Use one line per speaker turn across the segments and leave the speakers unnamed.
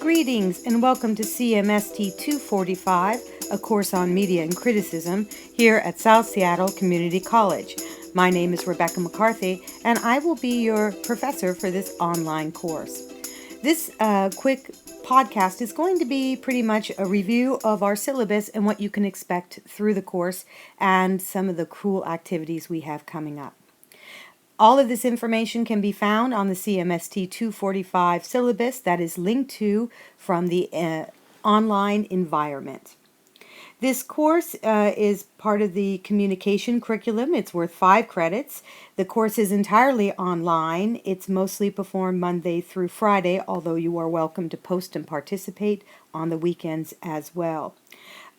Greetings and welcome to CMST 245, a course on media and criticism here at South Seattle Community College. My name is Rebecca McCarthy and I will be your professor for this online course. This quick podcast is going to be pretty much a review of our syllabus and what you can expect through the course and some of the cool activities we have coming up. All of this information can be found on the CMST 245 syllabus that is linked to from the online environment. This course is part of the communication curriculum. It's worth 5 credits. The course is entirely online. It's mostly performed Monday through Friday, although you are welcome to post and participate on the weekends as well.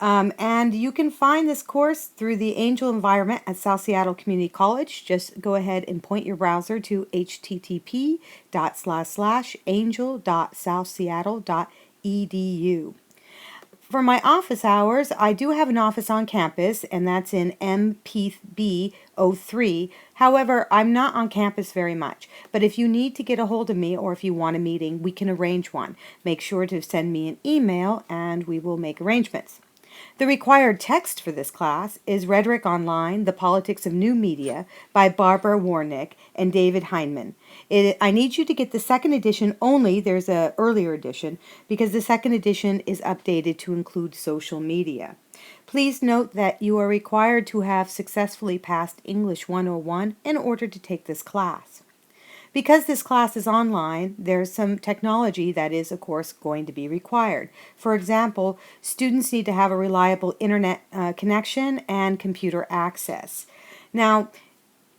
And you can find this course through the Angel environment at South Seattle Community College. Just go ahead and point your browser to http://angel.southseattle.edu. For my office hours, I do have an office on campus, and that's in MPB 03. However, I'm not on campus very much. But if you need to get a hold of me or if you want a meeting, we can arrange one. Make sure to send me an email, and we will make arrangements. The required text for this class is Rhetoric Online, The Politics of New Media by Barbara Warnick and David Heinemann. I need you to get the second edition only. There's an earlier edition because the second edition is updated to include social media. Please note that you are required to have successfully passed English 101 in order to take this class. Because this class is online, there's some technology that is, of course, going to be required. For example, students need to have a reliable internet connection and computer access. Now,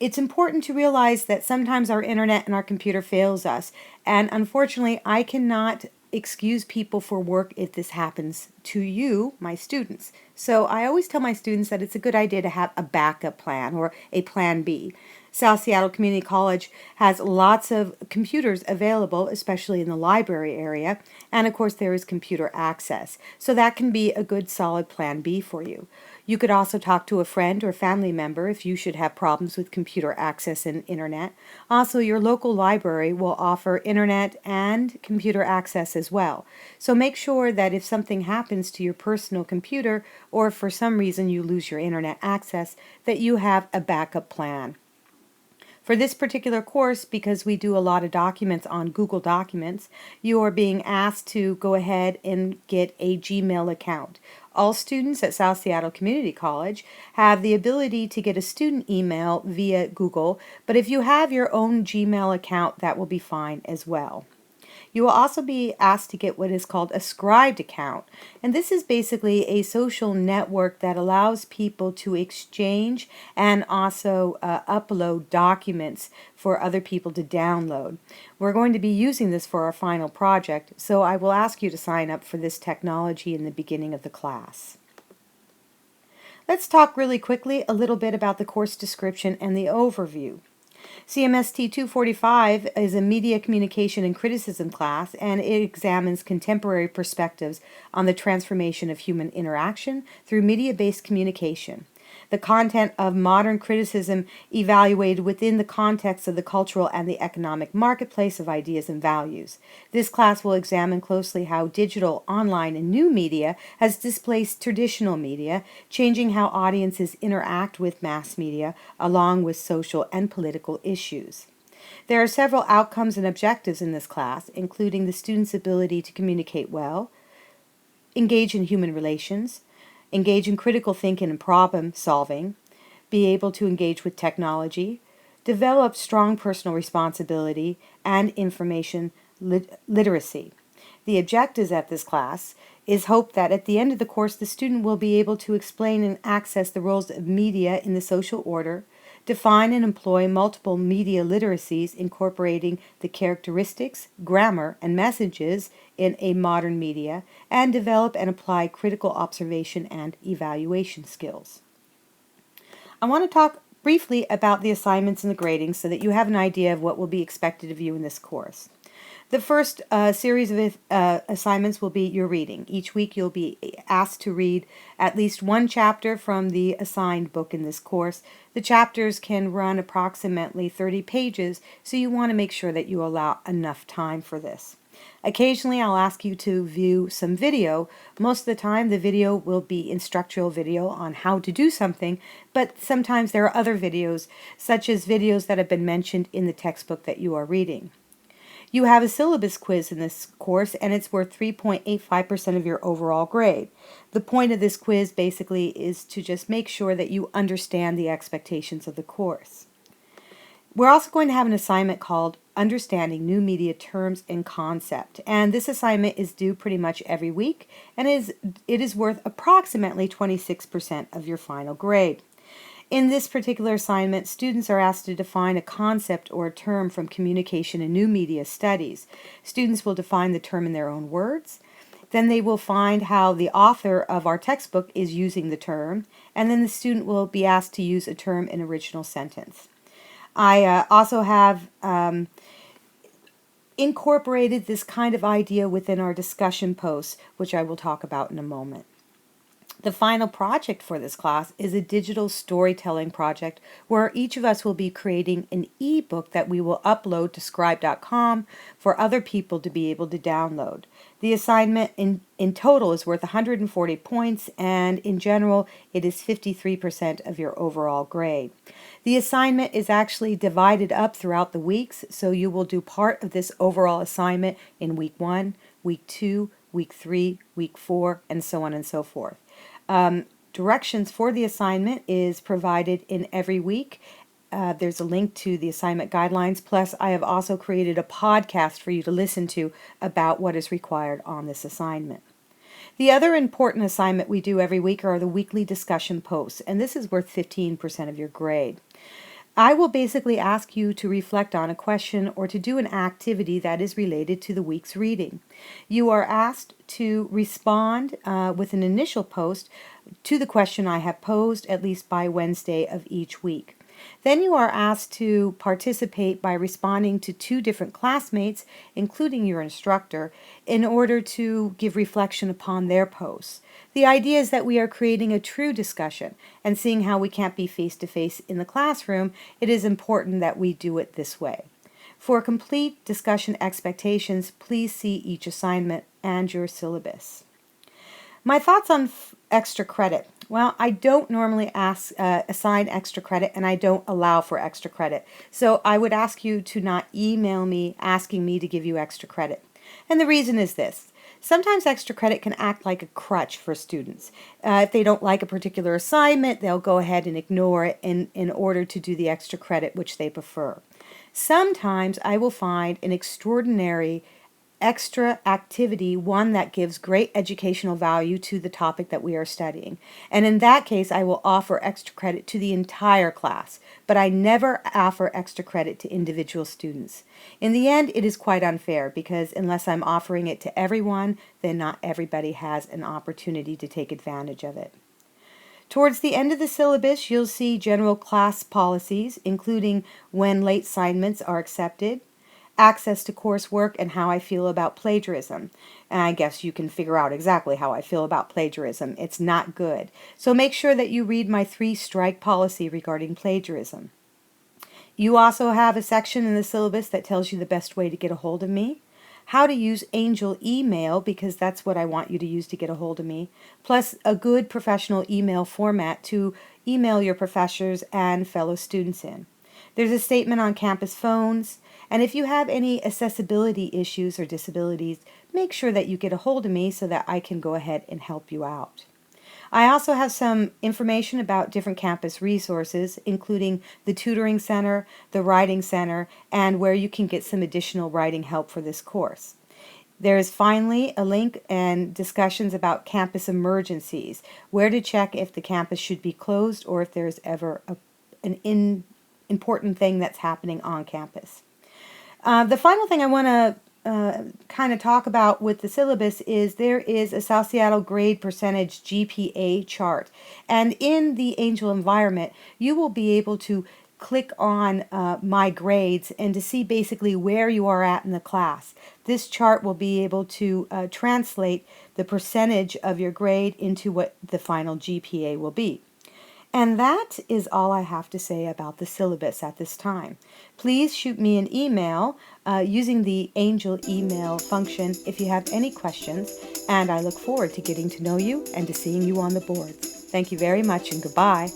it's important to realize that sometimes our internet and our computer fails us, and unfortunately, I cannot excuse people for work if this happens to you, my students. So I always tell my students that it's a good idea to have a backup plan or a plan B. South Seattle Community College has lots of computers available, especially in the library area, and of course there is computer access. So that can be a good solid plan B for you. You could also talk to a friend or family member if you should have problems with computer access and internet. Also, your local library will offer internet and computer access as well. So make sure that if something happens to your personal computer or if for some reason you lose your internet access, that you have a backup plan. For this particular course, because we do a lot of documents on Google Documents, you are being asked to go ahead and get a Gmail account. All students at South Seattle Community College have the ability to get a student email via Google, but if you have your own Gmail account, that will be fine as well. You will also be asked to get what is called a scribed account. And this is basically a social network that allows people to exchange and also upload documents for other people to download. We're going to be using this for our final project, so I will ask you to sign up for this technology in the beginning of the class. Let's talk really quickly a little bit about the course description and the overview. CMST 245 is a media communication and criticism class, and it examines contemporary perspectives on the transformation of human interaction through media-based communication. The content of modern criticism evaluated within the context of the cultural and the economic marketplace of ideas and values. This class will examine closely how digital, online, and new media has displaced traditional media, changing how audiences interact with mass media, along with social and political issues. There are several outcomes and objectives in this class, including the student's ability to communicate well, engage in human relations, engage in critical thinking and problem solving, be able to engage with technology, develop strong personal responsibility, and information literacy. The objectives at this class is hoped that at the end of the course the student will be able to explain and access the roles of media in the social order, define and employ multiple media literacies incorporating the characteristics, grammar, and messages in a modern media, and develop and apply critical observation and evaluation skills. I want to talk briefly about the assignments and the grading so that you have an idea of what will be expected of you in this course. The first series of assignments will be your reading. Each week you'll be asked to read at least one chapter from the assigned book in this course. The chapters can run approximately 30 pages, so you want to make sure that you allow enough time for this. Occasionally, I'll ask you to view some video. Most of the time, the video will be instructional video on how to do something, but sometimes there are other videos, such as videos that have been mentioned in the textbook that you are reading. You have a syllabus quiz in this course, and it's worth 3.85% of your overall grade. The point of this quiz basically is to just make sure that you understand the expectations of the course. We're also going to have an assignment called Understanding New Media Terms and Concept, and this assignment is due pretty much every week, and it is worth approximately 26% of your final grade. In this particular assignment, students are asked to define a concept or a term from communication and new media studies. Students will define the term in their own words. Then they will find how the author of our textbook is using the term, and then the student will be asked to use a term in original sentence. I also have incorporated this kind of idea within our discussion posts, which I will talk about in a moment. The final project for this class is a digital storytelling project where each of us will be creating an ebook that we will upload to scribe.com for other people to be able to download. The assignment in total is worth 140 points, and in general it is 53% of your overall grade. The assignment is actually divided up throughout the weeks, so you will do part of this overall assignment in week 1, week 2, week 3, week 4, and so on and so forth. Directions for the assignment is provided in every week. There's a link to the assignment guidelines, plus I have also created a podcast for you to listen to about what is required on this assignment. The other important assignment we do every week are the weekly discussion posts, and this is worth 15% of your grade. I will basically ask you to reflect on a question or to do an activity that is related to the week's reading. You are asked to respond with an initial post to the question I have posed at least by Wednesday of each week. Then you are asked to participate by responding to 2 different classmates, including your instructor, in order to give reflection upon their posts. The idea is that we are creating a true discussion, and seeing how we can't be face-to-face in the classroom, it is important that we do it this way. For complete discussion expectations, please see each assignment and your syllabus. My thoughts on extra credit. Well, I don't normally assign extra credit, and I don't allow for extra credit. So I would ask you to not email me asking me to give you extra credit. And the reason is this. Sometimes extra credit can act like a crutch for students. If they don't like a particular assignment, they'll go ahead and ignore it in order to do the extra credit which they prefer. Sometimes I will find an extraordinary extra activity, one that gives great educational value to the topic that we are studying. And in that case, I will offer extra credit to the entire class, but I never offer extra credit to individual students. In the end, it is quite unfair because unless I'm offering it to everyone, then not everybody has an opportunity to take advantage of it. Towards the end of the syllabus, you'll see general class policies, including when late assignments are accepted, access to coursework, and how I feel about plagiarism. And I guess you can figure out exactly how I feel about plagiarism. It's not good. So make sure that you read my 3-strike policy regarding plagiarism. You also have a section in the syllabus that tells you the best way to get a hold of me, how to use Angel email, because that's what I want you to use to get a hold of me, plus a good professional email format to email your professors and fellow students in. There's a statement on campus phones, and if you have any accessibility issues or disabilities, make sure that you get a hold of me so that I can go ahead and help you out. I also have some information about different campus resources, including the tutoring center, the writing center, and where you can get some additional writing help for this course. There is finally a link and discussions about campus emergencies, where to check if the campus should be closed or if there's ever an important thing that's happening on campus. The final thing I want to kind of talk about with the syllabus is there is a South Seattle grade percentage GPA chart. And in the Angel environment, you will be able to click on my grades and to see basically where you are at in the class. This chart will be able to translate the percentage of your grade into what the final GPA will be. And that is all I have to say about the syllabus at this time. Please shoot me an email using the Angel email function if you have any questions, and I look forward to getting to know you and to seeing you on the boards. Thank you very much, and goodbye.